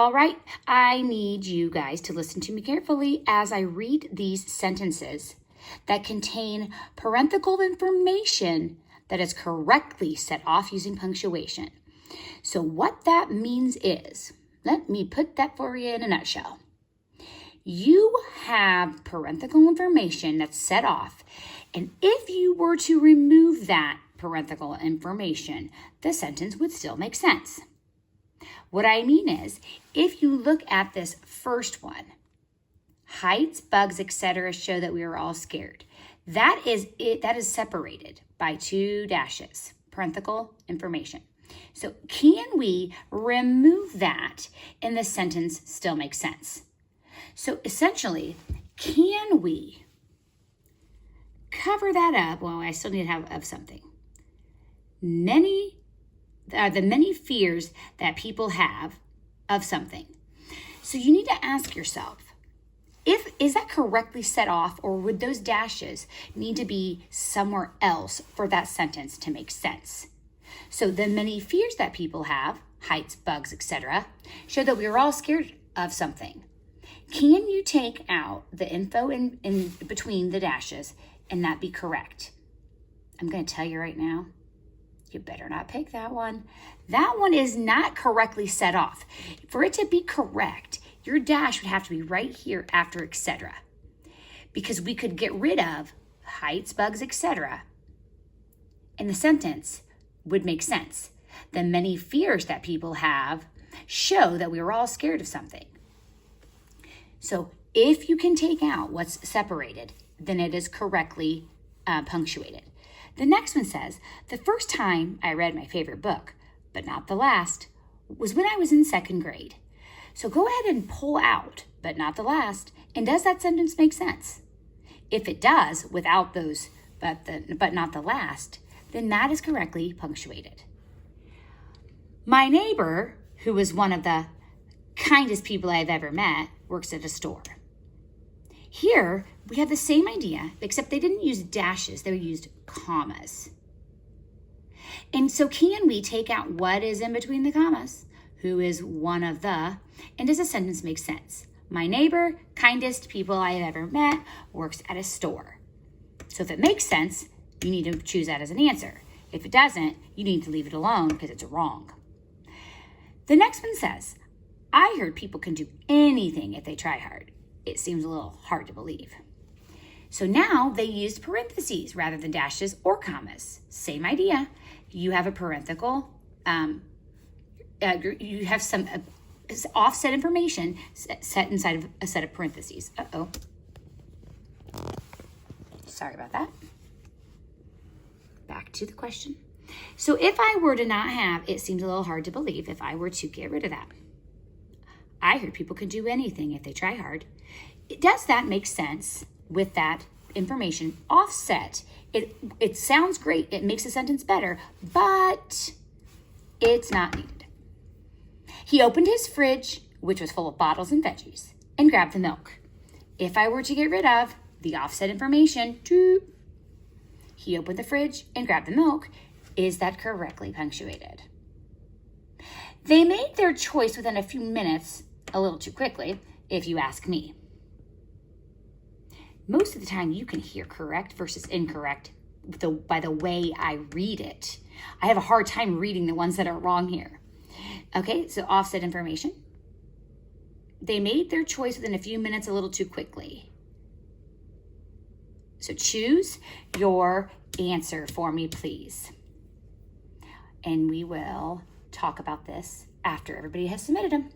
All right, I need you guys to listen to me carefully as I read these sentences that contain parenthetical information that is correctly set off using punctuation. So what that means is, let me put that for you in a nutshell. You have parenthetical information that's set off, and if you were to remove that parenthetical information, the sentence would still make sense. What I mean is, if you look at this first one, heights, bugs, etc. show that we are all scared. That is it. That is separated by 2 dashes, parenthetical information. So can we remove that and the sentence still makes sense? So essentially, can we cover that up? Well, I still need to have of something. The many fears that people have of something. So you need to ask yourself, is that correctly set off, or would those dashes need to be somewhere else for that sentence to make sense? So the many fears that people have, heights, bugs, etc., show that we are all scared of something. Can you take out the info in between the dashes and that be correct? I'm going to tell you right now, you better not pick that one. That one is not correctly set off. For it to be correct, your dash would have to be right here after etc. Because we could get rid of heights, bugs, etc. and the sentence would make sense. The many fears that people have show that we are all scared of something. So if you can take out what's separated, then it is correctly punctuated. The next one says, the first time I read my favorite book, but not the last, was when I was in 2nd grade. So go ahead and pull out, but not the last, and does that sentence make sense? If it does, without those, but not the last, then that is correctly punctuated. My neighbor, who is one of the kindest people I've ever met, works at a store. Here, we have the same idea, except they didn't use dashes, they used commas. And so can we take out what is in between the commas? Who is one of the, and does the sentence make sense? My neighbor, kindest people I have ever met, works at a store. So if it makes sense, you need to choose that as an answer. If it doesn't, you need to leave it alone because it's wrong. The next one says, I heard people can do anything if they try hard. It seems a little hard to believe. So now they used parentheses rather than dashes or commas. Same idea. You have a parenthetical, you have some offset information set inside of a set of parentheses. Sorry about that. Back to the question. So if I were to not have, it seems a little hard to believe if I were to get rid of that. I heard people can do anything if they try hard. Does that make sense with that information offset? It sounds great. It makes the sentence better, but it's not needed. He opened his fridge, which was full of bottles and veggies, and grabbed the milk. If I were to get rid of the offset information, he opened the fridge and grabbed the milk, is that correctly punctuated? They made their choice within a few minutes, a little too quickly, if you ask me. Most of the time you can hear correct versus incorrect by the way I read it. I have a hard time reading the ones that are wrong here. Okay, so offset information. They made their choice within a few minutes a little too quickly. So choose your answer for me, please. And we will talk about this after everybody has submitted them.